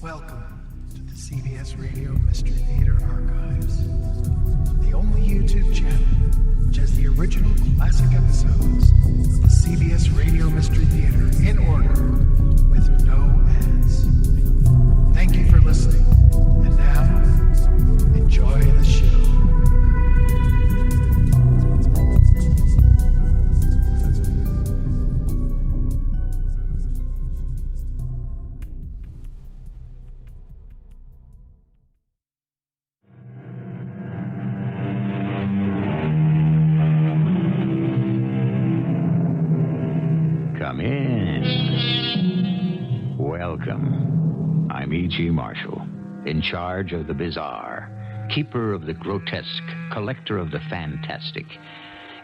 Welcome to the CBS Radio Mystery Theater Archives, the only YouTube channel which has the original classic episodes of the CBS Radio Mystery Theater in order with no ads. Thank you for listening, and now, enjoy the show. Come in. Welcome. I'm E.G. Marshall, in charge of the bizarre, keeper of the grotesque, collector of the fantastic.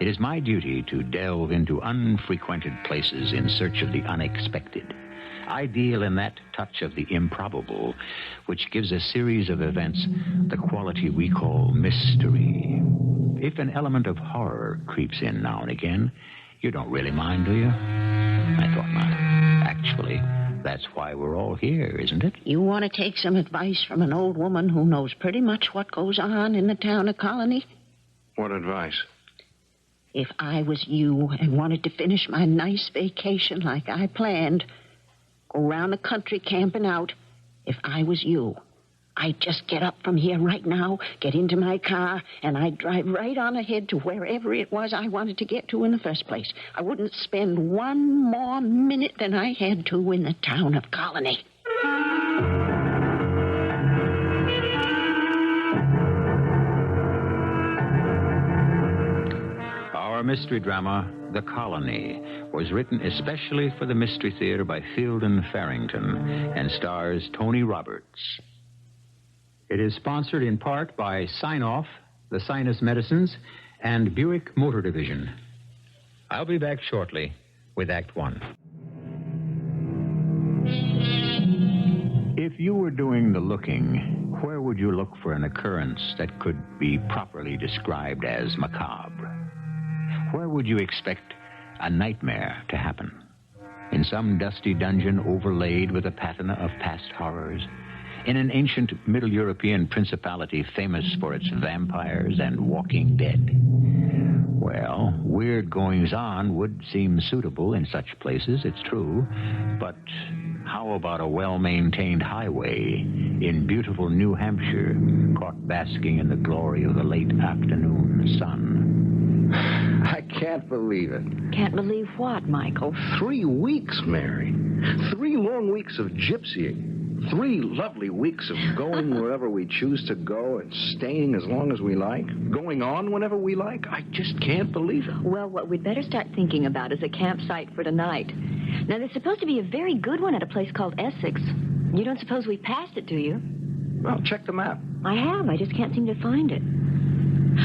It is my duty to delve into unfrequented places in search of the unexpected. I deal in that touch of the improbable, which gives a series of events the quality we call mystery. If an element of horror creeps in now and again, you don't really mind, do you? I thought not. Actually, that's why we're all here, isn't it? You want to take some advice from an old woman who knows pretty much what goes on in the town of Colony? What advice? If I was you and wanted to finish my nice vacation like I planned, go around the country camping out, if I was you, I'd just get up from here right now, get into my car, and I'd drive right on ahead to wherever it was I wanted to get to in the first place. I wouldn't spend one more minute than I had to in the town of Colony. Our mystery drama, The Colony, was written especially for the Mystery Theater by Fielden, Farrington, and stars Tony Roberts. It is sponsored in part by Sign-Off, the Sinus Medicines, and Buick Motor Division. I'll be back shortly with Act One. If you were doing the looking, where would you look for an occurrence that could be properly described as macabre? Where would you expect a nightmare to happen? In some dusty dungeon overlaid with a patina of past horrors? In an ancient Middle European principality famous for its vampires and walking dead? Well, weird goings-on would seem suitable in such places, it's true. But how about a well-maintained highway in beautiful New Hampshire, caught basking in the glory of the late afternoon sun? I can't believe it. Can't believe what, Michael? 3 weeks, Mary. 3 long weeks of gypsying. 3 lovely weeks of going wherever we choose to go and staying as long as we like. Going on whenever we like. I just can't believe it. Well, what we'd better start thinking about is a campsite for tonight. Now, there's supposed to be a very good one at a place called Essex. You don't suppose we passed it, do you? Well, check the map. I have. I just can't seem to find it.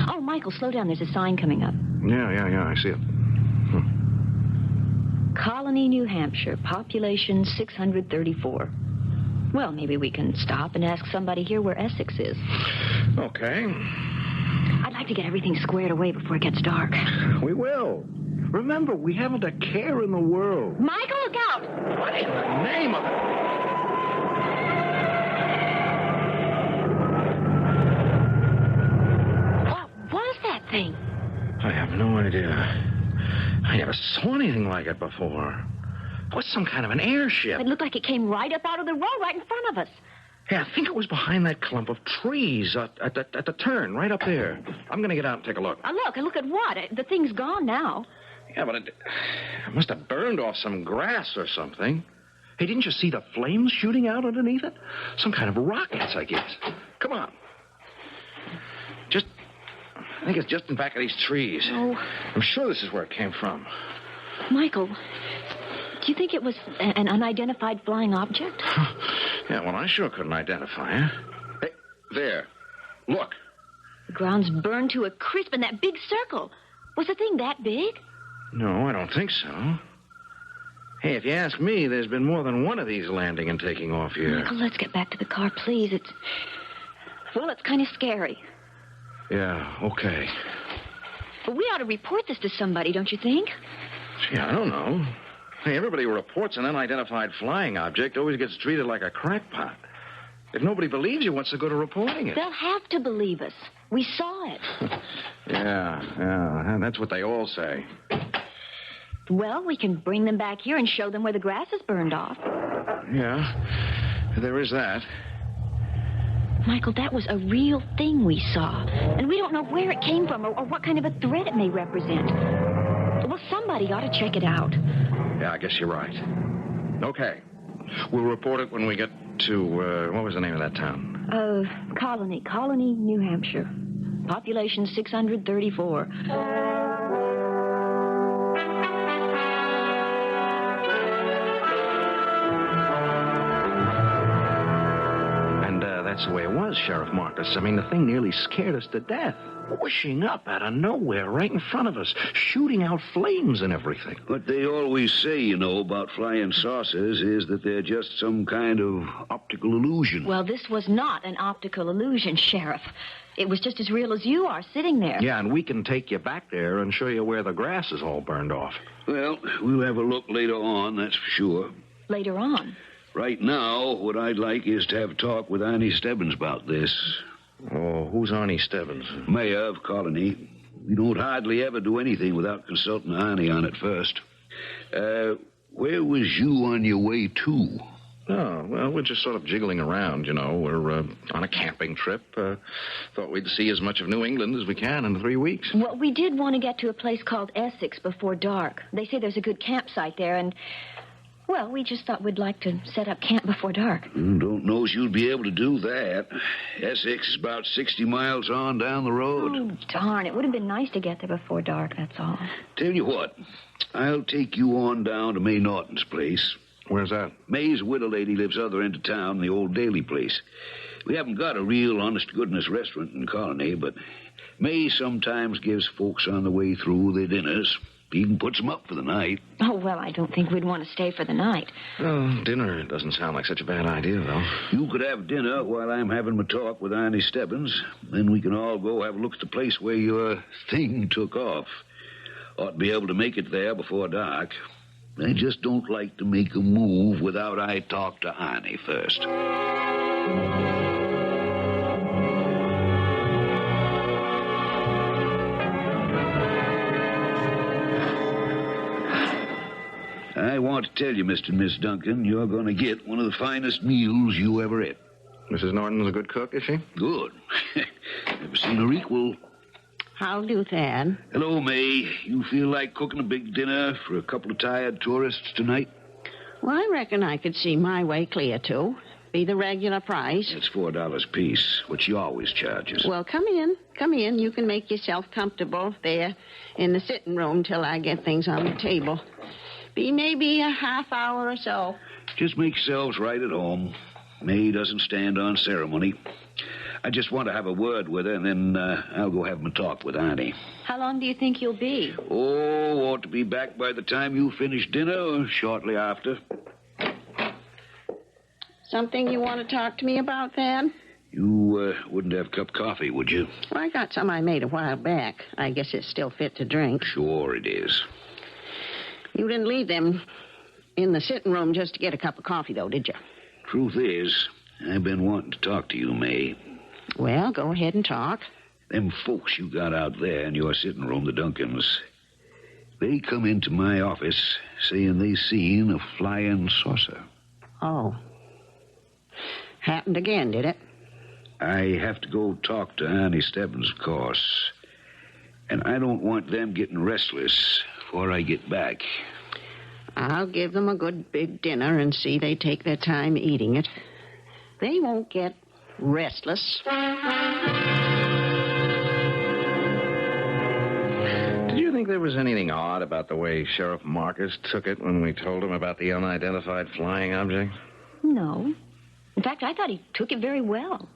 Oh, Michael, slow down. There's a sign coming up. Yeah, I see it. Colony, New Hampshire. Population 634. Well, maybe we can stop and ask somebody here where Essex is. Okay. I'd like to get everything squared away before it gets dark. We will. Remember, we haven't a care in the world. Michael, look out! What in the name of it? What was that thing? I have no idea. I never saw anything like it before. What's some kind of an airship? It looked like it came right up out of the road right in front of us. Yeah, I think it was behind that clump of trees at the turn, right up there. I'm going to get out and take a look. Look at what? The thing's gone now. Yeah, but it must have burned off some grass or something. Hey, didn't you see the flames shooting out underneath it? Some kind of rockets, I guess. Come on. I think it's just in back of these trees. Oh. I'm sure this is where it came from. Michael, do you think it was an unidentified flying object? Yeah, well, I sure couldn't identify it. Hey, there. Look. The ground's burned to a crisp in that big circle. Was the thing that big? No, I don't think so. Hey, if you ask me, there's been more than one of these landing and taking off here. Michael, let's get back to the car, please. It's kind of scary. Yeah, okay. But we ought to report this to somebody, don't you think? Gee, I don't know. Hey, everybody who reports an unidentified flying object always gets treated like a crackpot. If nobody believes you, what's the good of reporting it? They'll have to believe us. We saw it. Yeah, that's what they all say. Well, we can bring them back here and show them where the grass is burned off. Yeah, there is that. Michael, that was a real thing we saw. And we don't know where it came from or what kind of a threat it may represent. Well, somebody ought to check it out. Yeah, I guess you're right. Okay. We'll report it when we get to, what was the name of that town? Colony, New Hampshire. Population 634. That's the way it was, Sheriff Marcus. I mean, the thing nearly scared us to death. Whooshing up out of nowhere right in front of us, shooting out flames and everything. What they always say, you know, about flying saucers is that they're just some kind of optical illusion. Well, this was not an optical illusion, Sheriff. It was just as real as you are, sitting there. Yeah, and we can take you back there and show you where the grass is all burned off. Well, we'll have a look later on, that's for sure. Later on? Right now, what I'd like is to have a talk with Arnie Stebbins about this. Oh, who's Arnie Stebbins? Mayor of Colony. We don't hardly ever do anything without consulting Arnie on it first. Where was you on your way to? Oh, well, we're just sort of jiggling around, you know. We're on a camping trip. Thought we'd see as much of New England as we can in 3 weeks. Well, we did want to get to a place called Essex before dark. They say there's a good campsite there, and... well, we just thought we'd like to set up camp before dark. Don't know if you'd be able to do that. Essex is about 60 miles on down the road. Oh, darn. It would have been nice to get there before dark, that's all. Tell you what, I'll take you on down to May Norton's place. Where's that? May's widow lady lives other end of town, the old Daly place. We haven't got a real honest-to-goodness restaurant in Colony, but May sometimes gives folks on the way through their dinners. Even puts them up for the night. Oh, well, I don't think we'd want to stay for the night. Oh, dinner doesn't sound like such a bad idea, though. You could have dinner while I'm having my talk with Arnie Stebbins. Then we can all go have a look at the place where your thing took off. Ought to be able to make it there before dark. I just don't like to make a move without I talk to Arnie first. I want to tell you, Mr. and Miss Duncan, you're going to get one of the finest meals you ever ate. Mrs. Norton's a good cook, is she? Good. Never seen her equal. How'll do, Thad? Hello, May. You feel like cooking a big dinner for a couple of tired tourists tonight? Well, I reckon I could see my way clear to. Be the regular price. It's $4 a piece, which she always charges. Well, come in. Come in. You can make yourself comfortable there in the sitting room till I get things on the table. Be maybe a half hour or so. Just make yourselves right at home. May doesn't stand on ceremony. I just want to have a word with her, and then I'll go have my talk with Arnie. How long do you think you'll be? Oh, ought to be back by the time you finish dinner or shortly after. Something you want to talk to me about, Thad? You wouldn't have a cup of coffee, would you? Well, I got some I made a while back. I guess it's still fit to drink. Sure it is. You didn't leave them in the sitting room just to get a cup of coffee, though, did you? Truth is, I've been wanting to talk to you, May. Well, go ahead and talk. Them folks you got out there in your sitting room, the Duncans, they come into my office saying they seen a flying saucer. Oh. Happened again, did it? I have to go talk to Arnie Stebbins, of course. And I don't want them getting restless before I get back. I'll give them a good big dinner and see they take their time eating it. They won't get restless. Did you think there was anything odd about the way Sheriff Marcus took it when we told him about the unidentified flying object? No. In fact, I thought he took it very well.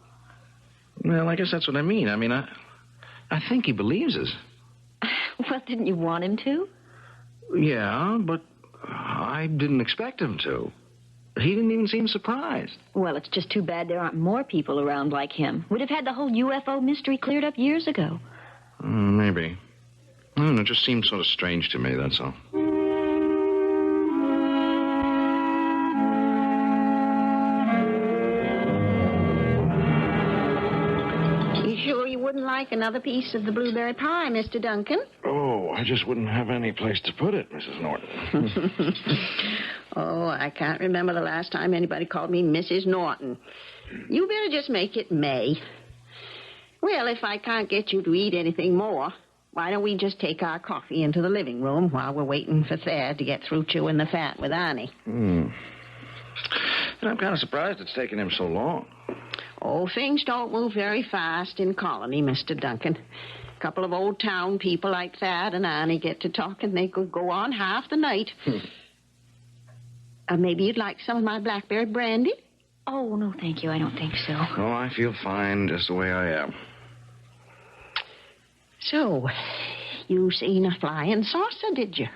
Well, I guess that's what I mean. I think he believes us. Well, didn't you want him to? Yeah, but I didn't expect him to. He didn't even seem surprised. Well, it's just too bad there aren't more people around like him. Would have had the whole UFO mystery cleared up years ago. Maybe. I don't know, it just seems sort of strange to me, that's all. like another piece of the blueberry pie, Mr. Duncan? Oh, I just wouldn't have any place to put it, Mrs. Norton. Oh, I can't remember the last time anybody called me Mrs. Norton. You better just make it May. Well, if I can't get you to eat anything more, why don't we just take our coffee into the living room while we're waiting for Thad to get through chewing the fat with Arnie? And I'm kind of surprised it's taken him so long. Oh, things don't move very fast in Colony, Mr. Duncan. A couple of old town people like Thad and Arnie get to talk, and they could go on half the night. Maybe you'd like some of my blackberry brandy? Oh, no, thank you. I don't think so. Oh, I feel fine just the way I am. So, you seen a flying saucer, did you?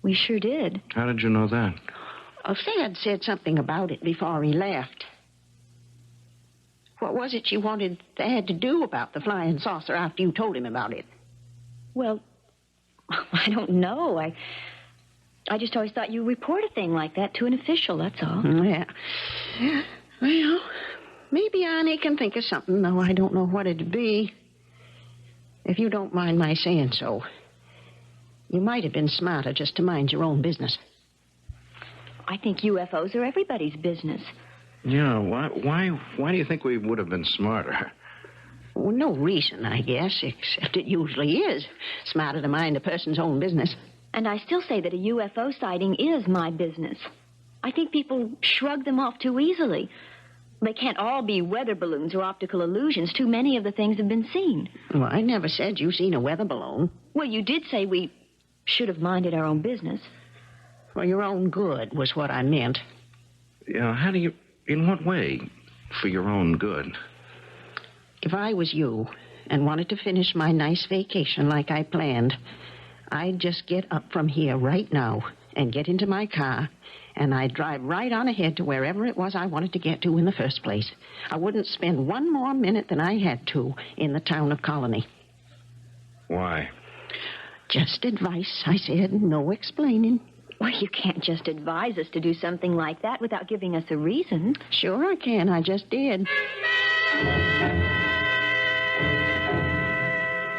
We sure did. How did you know that? Thad said something about it before he left. What was it you wanted Thad to do about the flying saucer after you told him about it? Well, I don't know. I just always thought you report a thing like that to an official, that's all. Yeah. Well, maybe Arnie can think of something, though I don't know what it'd be. If you don't mind my saying so, you might have been smarter just to mind your own business. I think UFOs are everybody's business. Yeah, why do you think we would have been smarter? Well, no reason, I guess, except it usually is smarter to mind a person's own business. And I still say that a UFO sighting is my business. I think people shrug them off too easily. They can't all be weather balloons or optical illusions. Too many of the things have been seen. Well, I never said you seen a weather balloon. Well, you did say we should have minded our own business. For your own good was what I meant. Yeah, how do you... In what way? For your own good? If I was you and wanted to finish my nice vacation like I planned, I'd just get up from here right now and get into my car, and I'd drive right on ahead to wherever it was I wanted to get to in the first place. I wouldn't spend one more minute than I had to in the town of Colony. Why? Just advice, I said. No explaining. Well, you can't just advise us to do something like that without giving us a reason. Sure I can. I just did.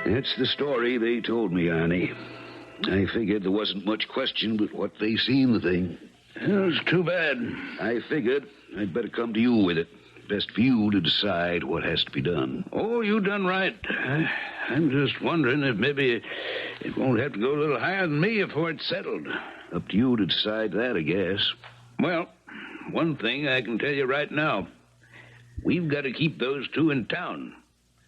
That's the story they told me, Arnie. I figured there wasn't much question but what they seen the thing. It was too bad. I figured I'd better come to you with it. Best for you to decide what has to be done. Oh, you done right. I'm just wondering if maybe it won't have to go a little higher than me before it's settled. Up to you to decide that, I guess. Well, one thing I can tell you right now. We've got to keep those two in town.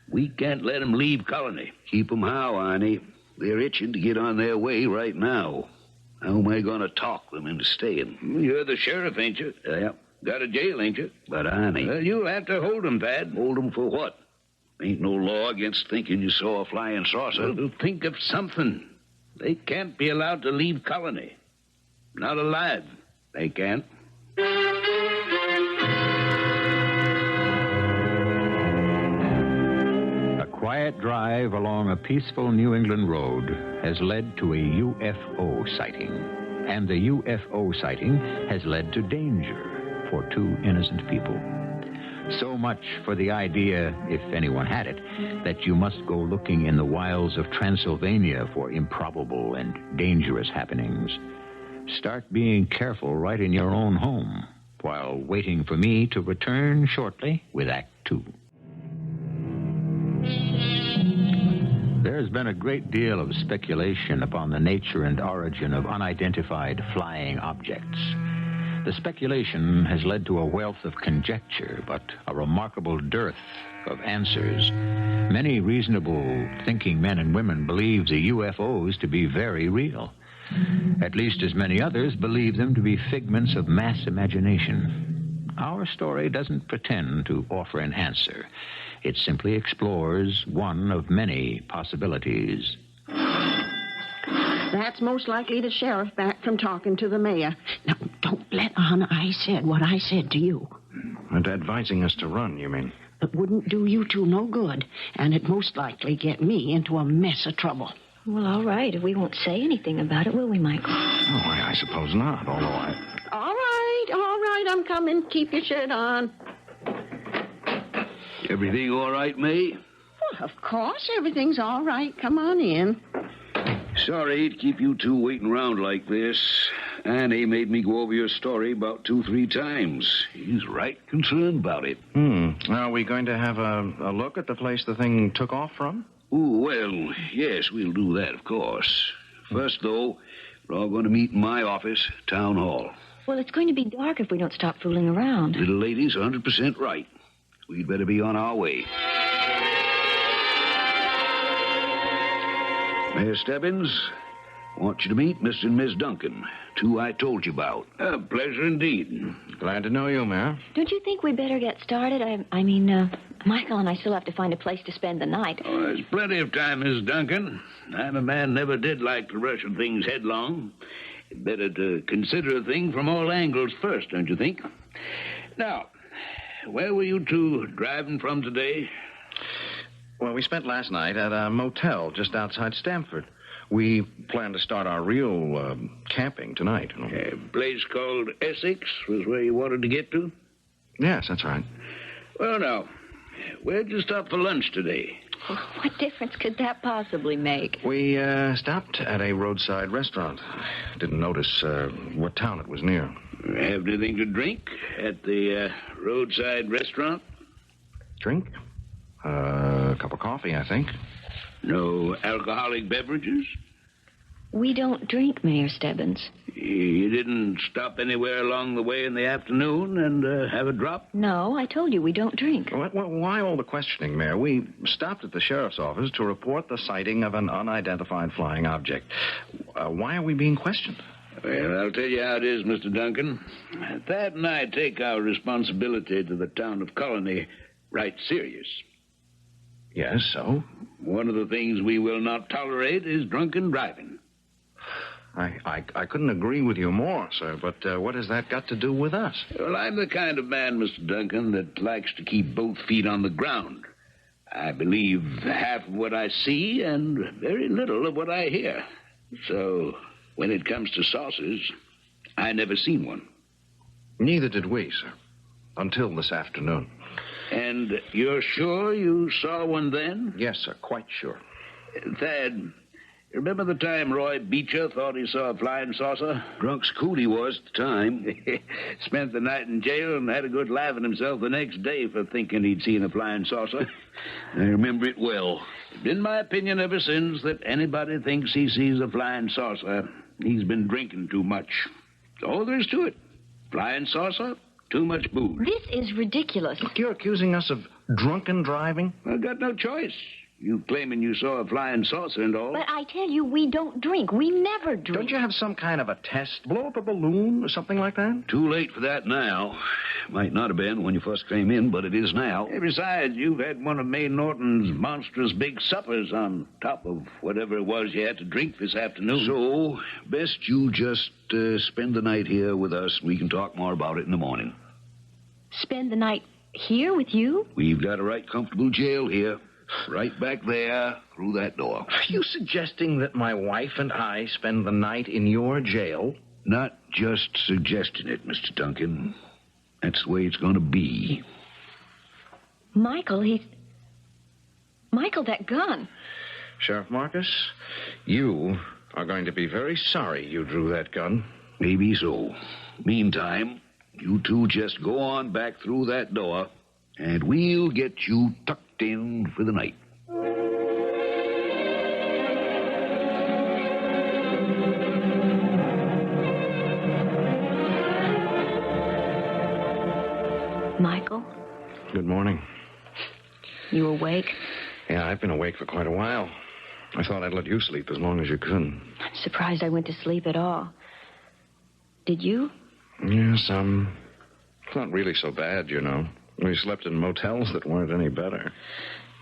We can't let them leave Colony. Keep them how, Arnie? They're itching to get on their way right now. How am I going to talk them into staying? You're the sheriff, ain't you? Yeah. Got a jail, ain't you? But, Arnie... Well, you'll have to hold them, Thad. Hold them for what? Ain't no law against thinking you saw a flying saucer. Well, think of something. They can't be allowed to leave Colony. Not alive. They can't. A quiet drive along a peaceful New England road has led to a UFO sighting. And the UFO sighting has led to danger for two innocent people. So much for the idea, if anyone had it, that you must go looking in the wilds of Transylvania for improbable and dangerous happenings. Start being careful right in your own home while waiting for me to return shortly with Act 2. There's been a great deal of speculation upon the nature and origin of unidentified flying objects. The speculation has led to a wealth of conjecture, but a remarkable dearth of answers. Many reasonable thinking men and women believe the UFOs to be very real. At least as many others believe them to be figments of mass imagination. Our story doesn't pretend to offer an answer. It simply explores one of many possibilities. That's most likely the sheriff back from talking to the mayor. Now, don't let on I said what I said to you. And advising us to run, you mean? It wouldn't do you two no good, and it'd most likely get me into a mess of trouble. Well, all right. We won't say anything about it, will we, Michael? Oh, I suppose not, although All right, I'm coming. Keep your shirt on. Everything all right, May? Well, of course, everything's all right. Come on in. Sorry to keep you two waiting around like this. Annie made me go over your story about 2-3 times. He's right concerned about it. Are we going to have a look at the place the thing took off from? Oh, well, yes, we'll do that, of course. First, though, we're all going to meet in my office, Town Hall. Well, it's going to be dark if we don't stop fooling around. Little lady's 100% right. We'd better be on our way. Mayor Stebbins, I want you to meet Mr. and Miss Duncan, two I told you about. A pleasure indeed. Glad to know you, Mayor. Don't you think we better get started? I mean, Michael and I still have to find a place to spend the night. Oh, there's plenty of time, Miss Duncan. I'm a man never did like to rush at things headlong. Better to consider a thing from all angles first, don't you think? Now, where were you two driving from today? Well, we spent last night at a motel just outside Stamford. We plan to start our real camping tonight. You know. A place called Essex was where you wanted to get to? Yes, that's right. Well, now, where'd you stop for lunch today? What difference could that possibly make? We stopped at a roadside restaurant. Didn't notice what town it was near. Have anything to drink at the roadside restaurant? Drink? A cup of coffee, I think. No alcoholic beverages? We don't drink, Mayor Stebbins. You didn't stop anywhere along the way in the afternoon and have a drop? No, I told you we don't drink. Why all the questioning, Mayor? We stopped at the sheriff's office to report the sighting of an unidentified flying object. Why are we being questioned? Well, I'll tell you how it is, Mr. Duncan. Thad and I take our responsibility to the town of Colony right serious. Yes, so? One of the things we will not tolerate is drunken driving. I couldn't agree with you more, sir, but what has that got to do with us? Well, I'm the kind of man, Mr. Duncan, that likes to keep both feet on the ground. I believe half of what I see and very little of what I hear. So, when it comes to saucers, I never seen one. Neither did we, sir, until this afternoon. And you're sure you saw one then? Yes, sir, quite sure. Thad, remember the time Roy Beecher thought he saw a flying saucer? Drunk scoot he was at the time. Spent the night in jail and had a good laugh at himself the next day for thinking he'd seen a flying saucer. I remember it well. It's been my opinion ever since that anybody thinks he sees a flying saucer, he's been drinking too much. That's all there is to it. Flying saucer, too much booze. This is ridiculous. Look, you're accusing us of drunken driving? I've got no choice. You claiming you saw a flying saucer and all. But I tell you, we don't drink. We never drink. Don't you have some kind of a test? Blow up a balloon or something like that? Too late for that now. Might not have been when you first came in, but it is now. Hey, besides, you've had one of May Norton's monstrous big suppers on top of whatever it was you had to drink this afternoon. So, best you just spend the night here with us. We can talk more about it in the morning. Spend the night here with you? We've got a right comfortable jail here. Right back there, through that door. Are you suggesting that my wife and I spend the night in your jail? Not just suggesting it, Mr. Duncan. That's the way it's going to be. Michael, Michael, that gun. Sheriff Marcus, you are going to be very sorry you drew that gun. Maybe so. Meantime, you two just go on back through that door, and we'll get you tucked in for the night. Michael? Good morning. You awake? Yeah, I've been awake for quite a while. I thought I'd let you sleep as long as you could. I'm surprised I went to sleep at all. Did you? Yes, it's not really so bad, you know. We slept in motels that weren't any better.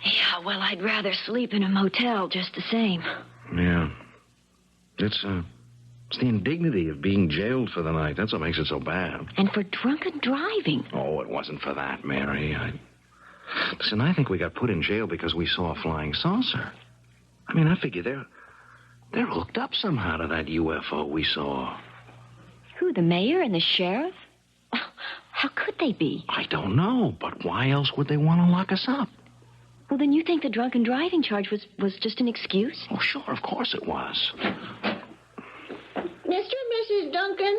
Yeah, well, I'd rather sleep in a motel just the same. Yeah. It's the indignity of being jailed for the night. That's what makes it so bad. And for drunken driving. Oh, it wasn't for that, Mary. Listen, I think we got put in jail because we saw a flying saucer. I mean, I figure they're hooked up somehow to that UFO we saw. Who, the mayor and the sheriff? How could they be? I don't know, but why else would they want to lock us up? Well, then you think the drunken driving charge was just an excuse? Oh, sure, of course it was. Mr. and Mrs. Duncan?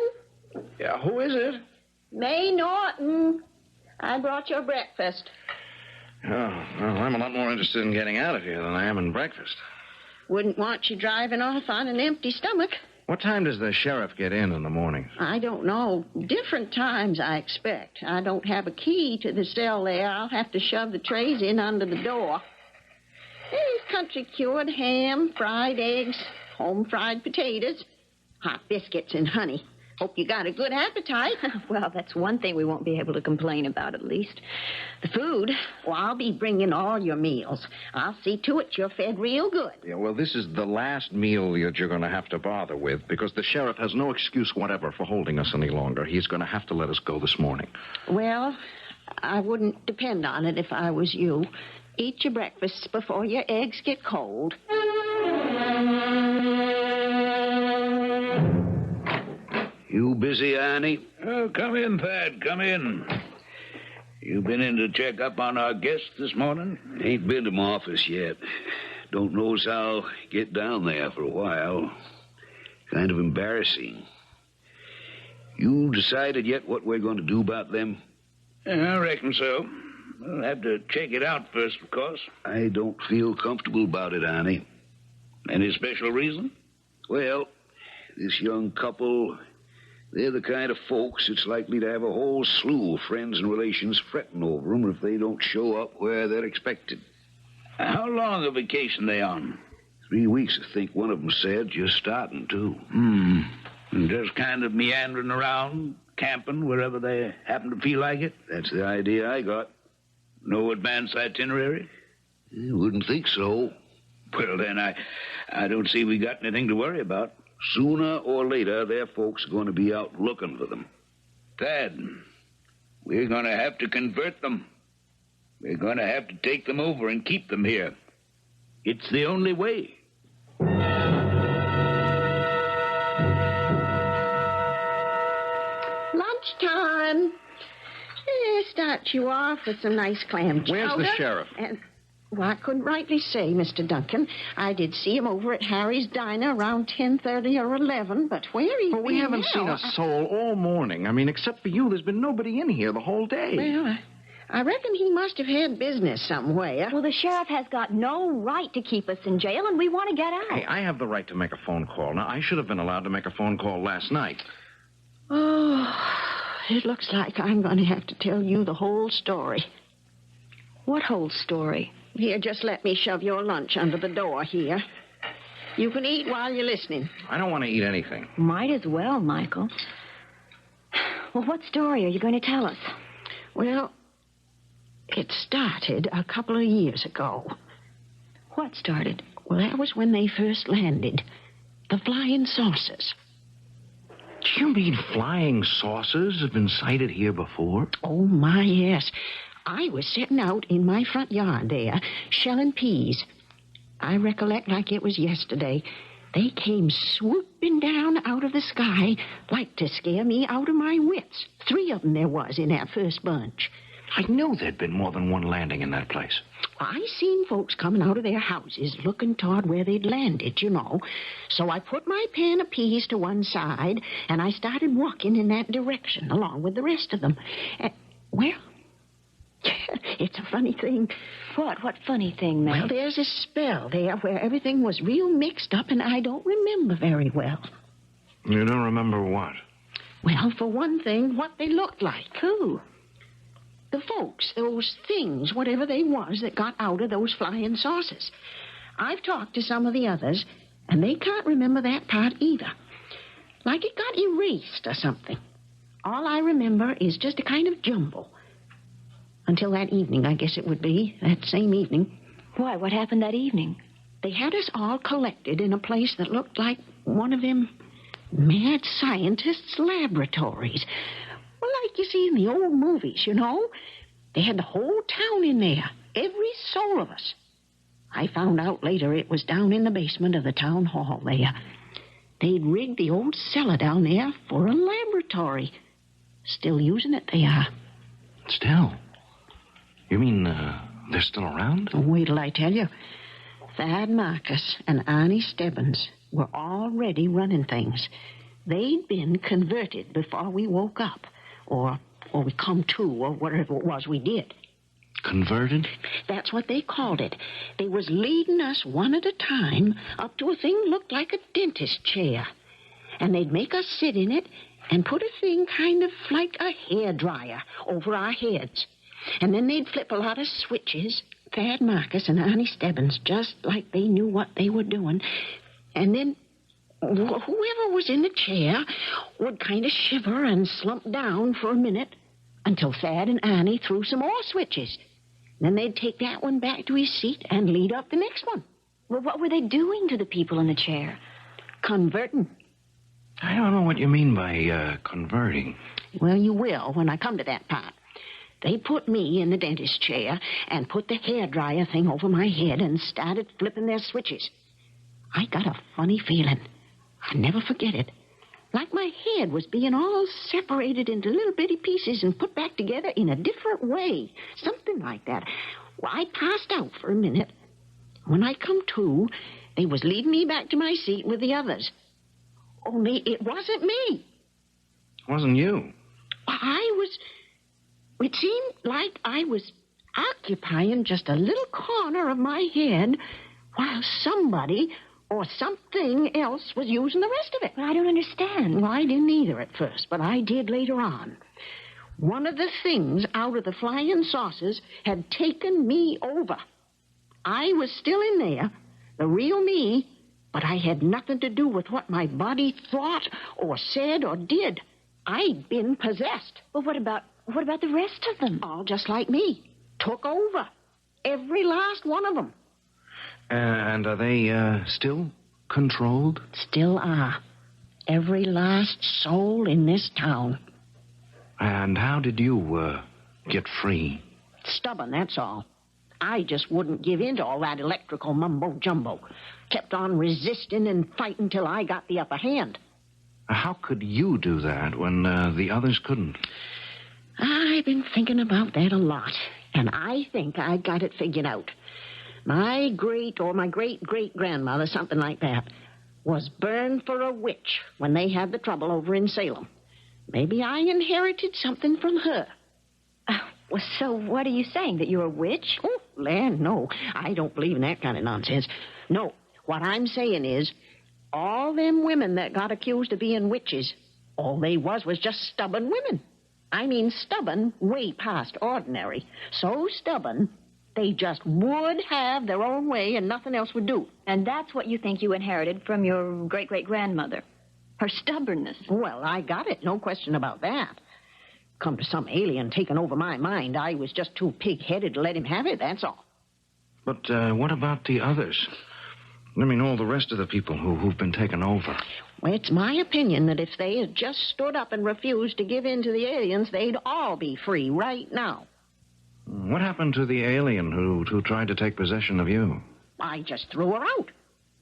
Yeah, who is it? May Norton. I brought your breakfast. Oh, well, I'm a lot more interested in getting out of here than I am in breakfast. Wouldn't want you driving off on an empty stomach. What time does the sheriff get in the morning? I don't know. Different times, I expect. I don't have a key to the cell there. I'll have to shove the trays in under the door. There's country-cured ham, fried eggs, home-fried potatoes, hot biscuits and honey. Hope you got a good appetite. Well, that's one thing we won't be able to complain about, at least. The food. Well, I'll be bringing all your meals. I'll see to it you're fed real good. Yeah, well, this is the last meal that you're going to have to bother with because the sheriff has no excuse whatever for holding us any longer. He's going to have to let us go this morning. Well, I wouldn't depend on it if I was you. Eat your breakfasts before your eggs get cold. You busy, Annie? Oh, come in, Thad. Come in. You been in to check up on our guest this morning? Ain't been to my office yet. Don't know as I'll get down there for a while. Kind of embarrassing. You decided yet what we're going to do about them? I reckon so. We'll have to check it out first, of course. I don't feel comfortable about it, Annie. Any special reason? Well, this young couple, they're the kind of folks that's likely to have a whole slew of friends and relations fretting over them if they don't show up where they're expected. How long a vacation they on? 3 weeks, I think one of them said, just starting, too. And just kind of meandering around, camping wherever they happen to feel like it? That's the idea I got. No advance itinerary? I wouldn't think so. Well, then, I don't see we got anything to worry about. Sooner or later, their folks are going to be out looking for them. Thad, we're going to have to convert them. We're going to have to take them over and keep them here. It's the only way. Lunchtime. Start you off with some nice clam chowder. Where's the sheriff? Well, I couldn't rightly say, Mr. Duncan. I did see him over at Harry's Diner around 10:30 or 11, but where he's Well, we been haven't seen now, a soul all morning. I mean, except for you, there's been nobody in here the whole day. Well, I reckon he must have had business somewhere. Well, the sheriff has got no right to keep us in jail, and we want to get out. Hey, I have the right to make a phone call. Now, I should have been allowed to make a phone call last night. Oh, it looks like I'm going to have to tell you the whole story. What whole story? Here, just let me shove your lunch under the door here. You can eat while you're listening. I don't want to eat anything. Might as well, Michael. Well, what story are you going to tell us? Well, it started a couple of years ago. What started? Well, that was when they first landed. The flying saucers. Do you mean flying saucers have been sighted here before? Oh, my, yes. I was sitting out in my front yard there, shelling peas. I recollect like it was yesterday. They came swooping down out of the sky like to scare me out of my wits. 3 of them there was in that first bunch. I knew there'd been more than one landing in that place. I seen folks coming out of their houses looking toward where they'd landed, you know. So I put my pan of peas to one side, and I started walking in that direction along with the rest of them. Well, it's a funny thing. What funny thing, May? Well, there's a spell there where everything was real mixed up, and I don't remember very well. You don't remember what? Well, for one thing, what they looked like. Who? The folks, those things, whatever they was that got out of those flying saucers. I've talked to some of the others, and they can't remember that part either. Like it got erased or something. All I remember is just a kind of jumble. Until that evening, I guess it would be, that same evening. Why, what happened that evening? They had us all collected in a place that looked like one of them mad scientists' laboratories. Well, like you see in the old movies, you know. They had the whole town in there, every soul of us. I found out later it was down in the basement of the town hall there. They'd rigged the old cellar down there for a laboratory. Still using it, they are. Still? You mean They're still around? Wait till I tell you. Thad Marcus and Arnie Stebbins were already running things. They'd been converted before we woke up, or we come to, or whatever it was we did. Converted? That's what they called it. They was leading us one at a time up to a thing looked like a dentist chair. And they'd make us sit in it and put a thing kind of like a hairdryer over our heads. And then they'd flip a lot of switches, Thad Marcus and Arnie Stebbins, just like they knew what they were doing. And then whoever was in the chair would kind of shiver and slump down for a minute until Thad and Arnie threw some more switches. Then they'd take that one back to his seat and lead up the next one. Well, what were they doing to the people in the chair? Converting. I don't know what you mean by converting. Well, you will when I come to that part. They put me in the dentist chair and put the hairdryer thing over my head and started flipping their switches. I got a funny feeling. I'll never forget it. Like my head was being all separated into little bitty pieces and put back together in a different way. Something like that. Well, I passed out for a minute. When I come to, they was leading me back to my seat with the others. Only it wasn't me. Wasn't you? It seemed like I was occupying just a little corner of my head while somebody or something else was using the rest of it. But I don't understand. Well, I didn't either at first, but I did later on. One of the things out of the flying saucers had taken me over. I was still in there, the real me, but I had nothing to do with what my body thought or said or did. I'd been possessed. Well, what about the rest of them? All just like me. Took over. Every last one of them. And are they still controlled? Still are. Every last soul in this town. And how did you get free? Stubborn, that's all. I just wouldn't give in to all that electrical mumbo-jumbo. Kept on resisting and fighting till I got the upper hand. How could you do that when the others couldn't? I've been thinking about that a lot, and I think I got it figured out. My great-great-grandmother, something like that, was burned for a witch when they had the trouble over in Salem. Maybe I inherited something from her. Well, so what are you saying, that you're a witch? Oh, land, no. I don't believe in that kind of nonsense. No, what I'm saying is, all them women that got accused of being witches, all they was just stubborn women. I mean stubborn way past ordinary. So stubborn, they just would have their own way and nothing else would do. And that's what you think you inherited from your great-great-grandmother. Her stubbornness. Well, I got it. No question about that. Come to some alien taking over my mind, I was just too pig-headed to let him have it, that's all. But what about the others? I mean, all the rest of the people who've been taken over. Well, it's my opinion that if they had just stood up and refused to give in to the aliens, they'd all be free right now. What happened to the alien who tried to take possession of you? I just threw her out.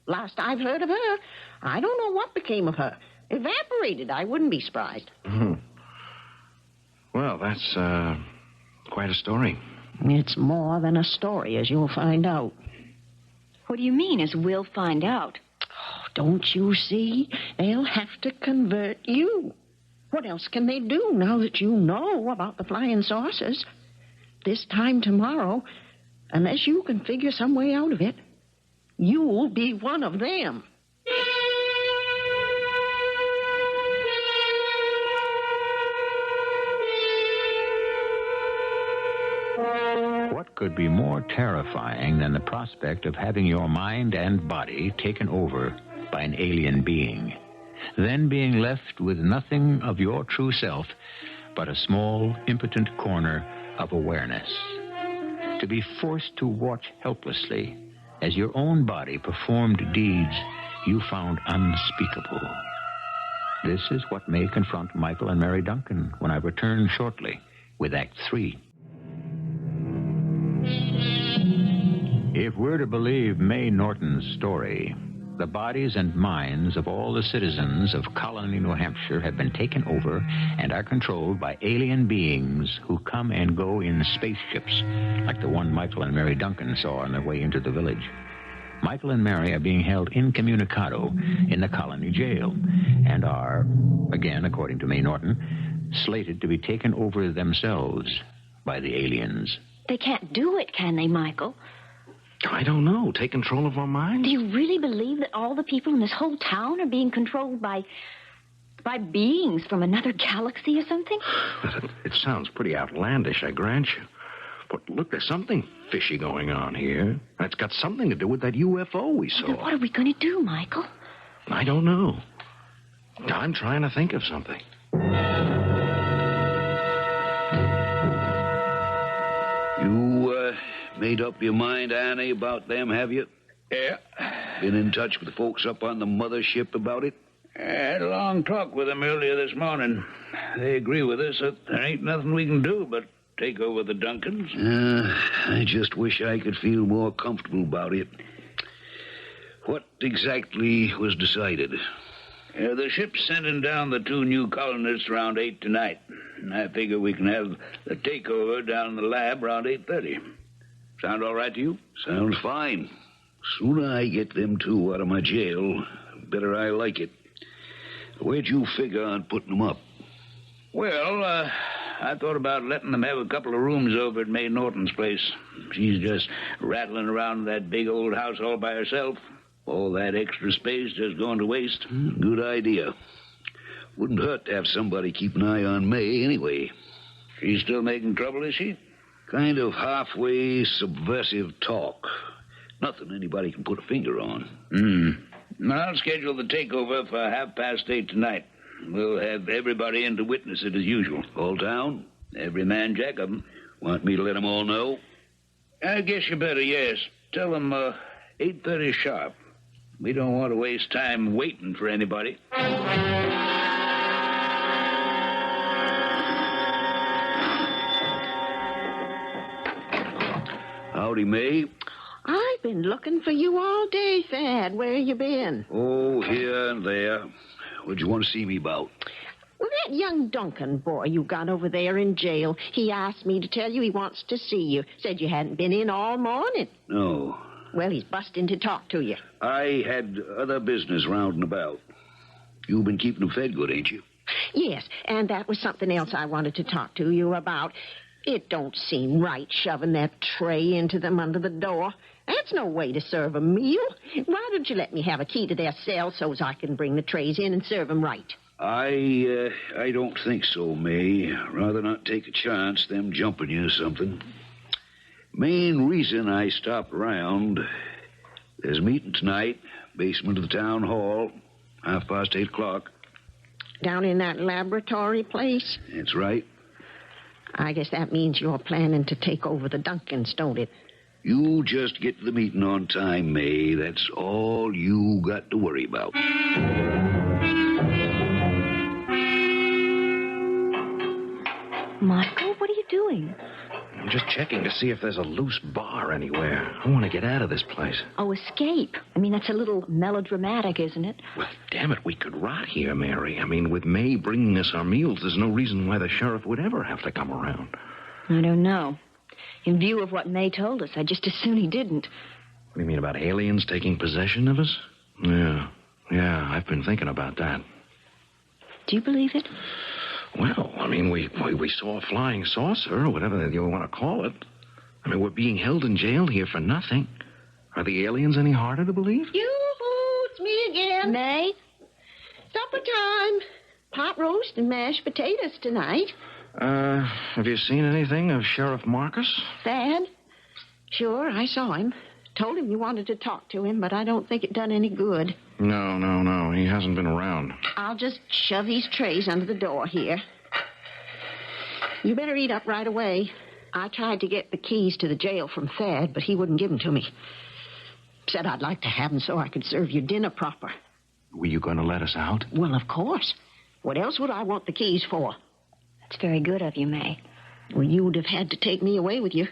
Last I've heard of her, I don't know what became of her. Evaporated, I wouldn't be surprised. Well, that's quite a story. It's more than a story, as you'll find out. What do you mean, as we'll find out? Oh, don't you see? They'll have to convert you. What else can they do now that you know about the flying saucers? This time tomorrow, unless you can figure some way out of it, you'll be one of them. What could be more terrifying than the prospect of having your mind and body taken over by an alien being, then being left with nothing of your true self but a small, impotent corner of awareness? To be forced to watch helplessly as your own body performed deeds you found unspeakable. This is what may confront Michael and Mary Duncan when I return shortly with Act 3. If we're to believe May Norton's story, the bodies and minds of all the citizens of Colony, New Hampshire have been taken over and are controlled by alien beings who come and go in spaceships, like the one Michael and Mary Duncan saw on their way into the village. Michael and Mary are being held incommunicado in the Colony jail and are, again, according to May Norton, slated to be taken over themselves by the aliens. They can't do it, can they, Michael? I don't know. Take control of our minds? Do you really believe that all the people in this whole town are being controlled by beings from another galaxy or something? It sounds pretty outlandish, I grant you. But look, there's something fishy going on here. It's got something to do with that UFO we saw. Then what are we going to do, Michael? I don't know. I'm trying to think of something. You made up your mind, Annie, about them, have you? Yeah. Been in touch with the folks up on the mothership about it? I had a long talk with them earlier this morning. They agree with us that there ain't nothing we can do but take over the Duncans. I just wish I could feel more comfortable about it. What exactly was decided? The ship's sending down the 2 new colonists around 8 tonight. And I figure we can have the takeover down in the lab around 8:30. Sound all right to you? Sounds fine. Sooner I get them 2 out of my jail, better I like it. Where'd you figure on putting them up? Well, I thought about letting them have a couple of rooms over at May Norton's place. She's just rattling around that big old house all by herself. All that extra space just going to waste. Good idea. Wouldn't hurt to have somebody keep an eye on May anyway. She's still making trouble, is she? Kind of halfway subversive talk. Nothing anybody can put a finger on. I'll schedule the takeover for 8:30 tonight. We'll have everybody in to witness it as usual. All town? Every man jack of them. Want me to let them all know? I guess you better, yes. Tell them 8:30 sharp. We don't want to waste time waiting for anybody. Howdy, May. I've been looking for you all day, Thad. Where you been? Oh, here and there. What'd you want to see me about? Well, that young Duncan boy you got over there in jail, he asked me to tell you he wants to see you. Said you hadn't been in all morning. No. Well, he's busting to talk to you. I had other business round and about. You've been keeping him fed good, ain't you? Yes, and that was something else I wanted to talk to you about. It don't seem right shoving that tray into them under the door. That's no way to serve a meal. Why don't you let me have a key to their cell so I can bring the trays in and serve them right? I don't think so, May. Rather not take a chance them jumping you or something. Main reason I stopped around, there's a meeting tonight, basement of the town hall, 8:30. Down in that laboratory place? That's right. I guess that means you're planning to take over the Duncans, don't it? You just get to the meeting on time, May. That's all you got to worry about. Michael, what are you doing? I'm just checking to see if there's a loose bar anywhere. I want to get out of this place. Oh, escape. I mean, that's a little melodramatic, isn't it? Well, damn it, we could rot here, Mary. I mean, with May bringing us our meals, there's no reason why the sheriff would ever have to come around. I don't know. In view of what May told us, I'd just as soon he didn't. What do you mean about aliens taking possession of us? Yeah, I've been thinking about that. Do you believe it? Well, I mean, we saw a flying saucer, or whatever you want to call it. I mean, we're being held in jail here for nothing. Are the aliens any harder to believe? Yoo-hoo, it's me again. May? Supper time. Pot roast and mashed potatoes tonight. Have you seen anything of Sheriff Marcus? Thad? Sure, I saw him. Told him you wanted to talk to him, but I don't think it done any good. No. He hasn't been around. I'll just shove these trays under the door here. You better eat up right away. I tried to get the keys to the jail from Thad, but he wouldn't give them to me. Said I'd like to have them so I could serve you dinner proper. Were you going to let us out? Well, of course. What else would I want the keys for? That's very good of you, May. Well, you would have had to take me away with you.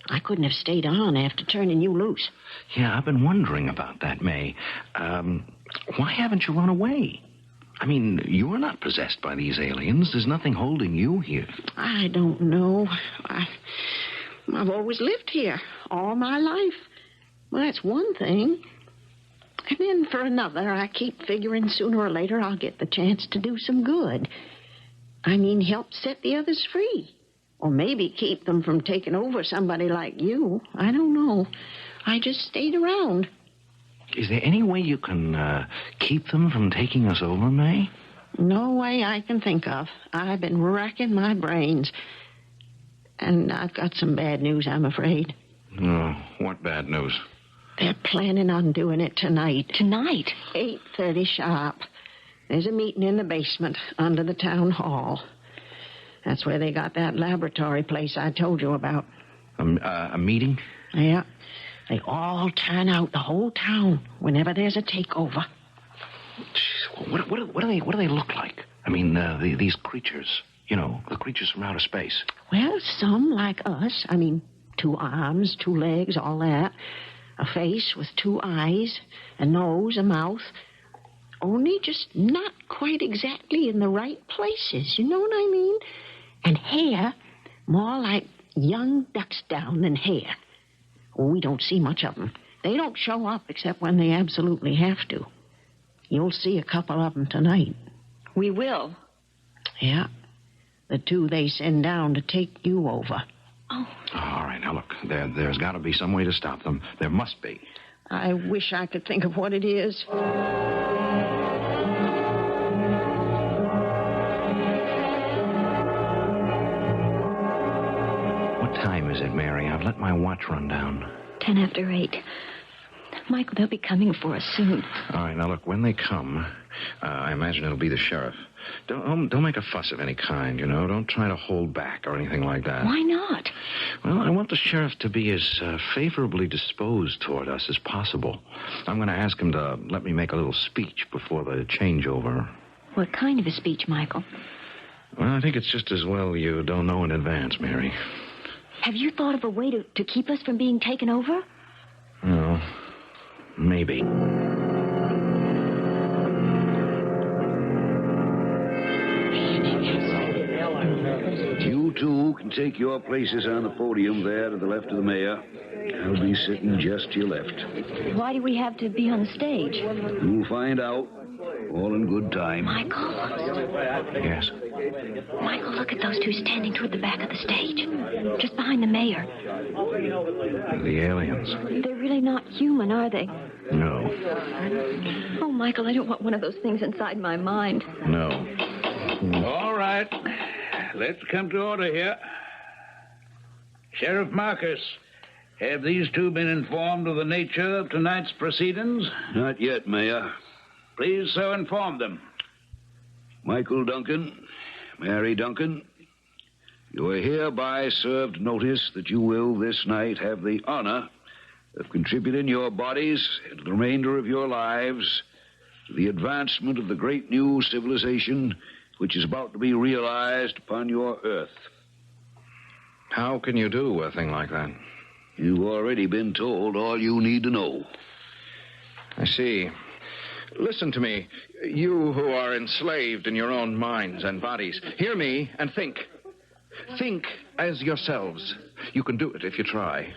I couldn't have stayed on after turning you loose. Yeah, I've been wondering about that, May. Why haven't you run away? I mean, you're not possessed by these aliens. There's nothing holding you here. I don't know. I've always lived here all my life. Well, that's one thing. And then for another, I keep figuring sooner or later I'll get the chance to do some good. I mean, help set the others free. Or maybe keep them from taking over somebody like you. I don't know. I just stayed around. Is there any way you can keep them from taking us over, May? No way I can think of. I've been racking my brains. And I've got some bad news, I'm afraid. Oh, what bad news? They're planning on doing it tonight. Tonight? 8:30 sharp. There's a meeting in the basement under the town hall. That's where they got that laboratory place I told you about. A meeting? Yeah. They all turn out, the whole town, whenever there's a takeover. Jeez, what do they look like? I mean, these creatures. You know, the creatures from outer space. Well, some like us. I mean, 2 arms, 2 legs, all that. A face with 2 eyes, a nose, a mouth. Only just not quite exactly in the right places. You know what I mean? And hair, more like young duck's down than hair. We don't see much of them. They don't show up except when they absolutely have to. You'll see a couple of them tonight. We will. Yeah. The 2 they send down to take you over. Oh. All right, now look, there's got to be some way to stop them. There must be. I wish I could think of what it is. What time is it, Mary? I've let my watch run down. 10 after 8. Michael, they'll be coming for us soon. All right, now look, when they come, I imagine it'll be the sheriff. Don't make a fuss of any kind, you know. Don't try to hold back or anything like that. Why not? Well, I want the sheriff to be as favorably disposed toward us as possible. I'm going to ask him to let me make a little speech before the changeover. What kind of a speech, Michael? Well, I think it's just as well you don't know in advance, Mary. Have you thought of a way to keep us from being taken over? Well, maybe. You two can take your places on the podium there to the left of the mayor. I'll be sitting just to your left. Why do we have to be on the stage? You'll find out. All in good time. Michael? Yes? Michael, look at those 2 standing toward the back of the stage. Just behind the mayor. The aliens. They're really not human, are they? No. Oh, Michael, I don't want one of those things inside my mind. No. All right. Let's come to order here. Sheriff Marcus, have these 2 been informed of the nature of tonight's proceedings? Not yet, Mayor. Please so inform them. Michael Duncan, Mary Duncan, you are hereby served notice that you will this night have the honor of contributing your bodies and the remainder of your lives to the advancement of the great new civilization which is about to be realized upon your earth. How can you do a thing like that? You've already been told all you need to know. I see. Listen to me, you who are enslaved in your own minds and bodies. Hear me and think. Think as yourselves. You can do it if you try.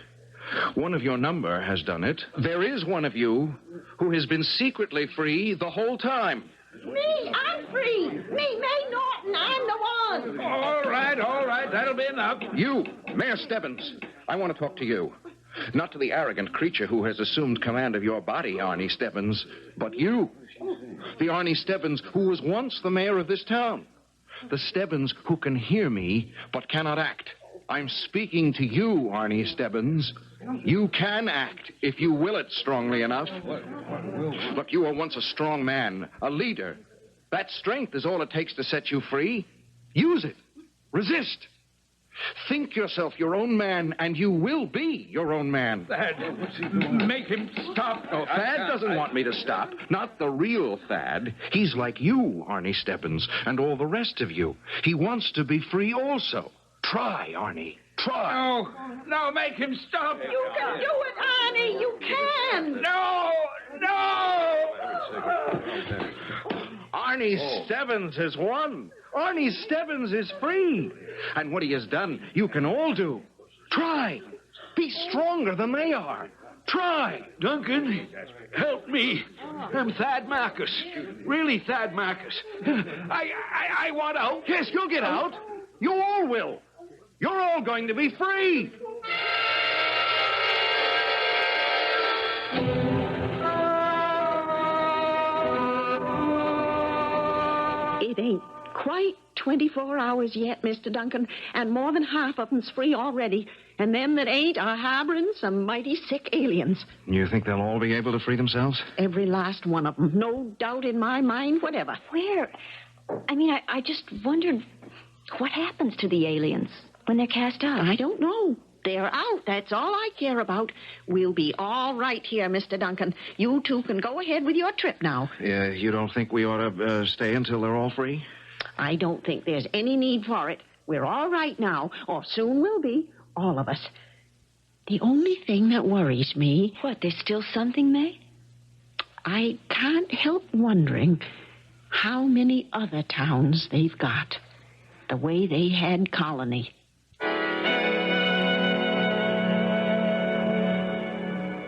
One of your number has done it. There is one of you who has been secretly free the whole time. Me, I'm free. Me, May Norton, I'm the one. All right, that'll be enough. You, Mayor Stebbins, I want to talk to you. Not to the arrogant creature who has assumed command of your body, Arnie Stebbins, but you. The Arnie Stebbins who was once the mayor of this town. The Stebbins who can hear me but cannot act. I'm speaking to you, Arnie Stebbins. You can act if you will it strongly enough. Look, you were once a strong man, a leader. That strength is all it takes to set you free. Use it. Resist. Think yourself your own man, and you will be your own man. Thad, make him stop. Oh, Thad doesn't want me to stop. Not the real Thad. He's like you, Arnie Stebbins, and all the rest of you. He wants to be free also. Try, Arnie. Try. No, make him stop. You can do it, Arnie. You can. No! Arnie Stebbins has won. Arnie Stebbins is free. And what he has done, you can all do. Try. Be stronger than they are. Try. Duncan, help me. I'm Thad Marcus. Really Thad Marcus. I want out. Yes, you'll get out. You all will. You're all going to be free. It ain't quite 24 hours yet, Mr. Duncan, and more than half of them's free already. And them that ain't are harboring some mighty sick aliens. You think they'll all be able to free themselves? Every last one of them. No doubt in my mind whatever. Where? I mean, I just wondered what happens to the aliens when they're cast out. I don't know. They're out. That's all I care about. We'll be all right here, Mr. Duncan. You two can go ahead with your trip now. You don't think we ought to stay until they're all free? I don't think there's any need for it. We're all right now, or soon will be, all of us. The only thing that worries me... What, there's still something, May? I can't help wondering how many other towns they've got, the way they had Colony.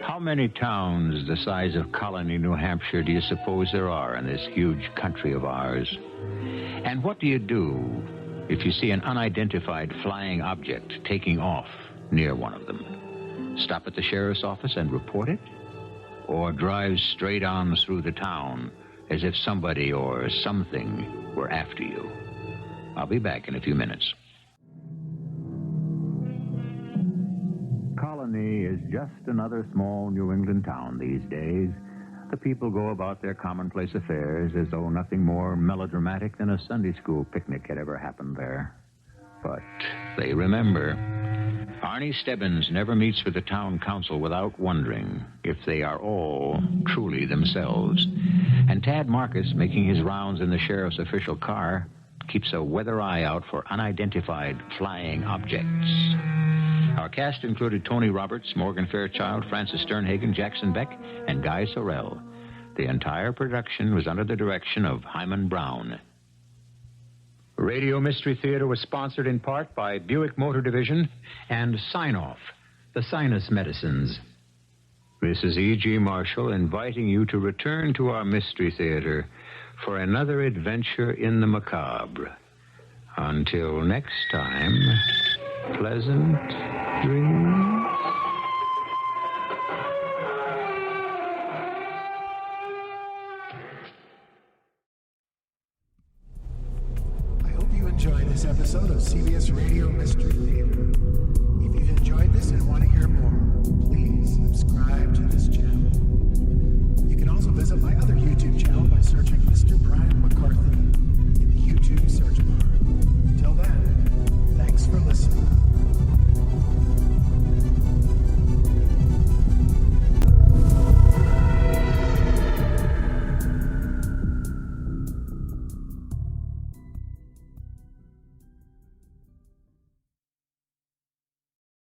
How many towns the size of Colony, New Hampshire, do you suppose there are in this huge country of ours? And what do you do if you see an unidentified flying object taking off near one of them? Stop at the sheriff's office and report it? Or drive straight on through the town as if somebody or something were after you? I'll be back in a few minutes. Colony is just another small New England town these days. The people go about their commonplace affairs as though nothing more melodramatic than a Sunday school picnic had ever happened there. But they remember. Arnie Stebbins never meets with the town council without wondering if they are all truly themselves. And Tad Marcus, making his rounds in the sheriff's official car, keeps a weather eye out for unidentified flying objects. Our cast included Tony Roberts, Morgan Fairchild, Francis Sternhagen, Jackson Beck, and Guy Sorel. The entire production was under the direction of Hyman Brown. Radio Mystery Theater was sponsored in part by Buick Motor Division and Sign-Off, the sinus medicines. This is E.G. Marshall inviting you to return to our Mystery Theater for another adventure in the macabre. Until next time, pleasant dreams. I hope you enjoyed this episode of CBS Radio Mystery Theater. If you've enjoyed this and want to hear more, please subscribe to this channel.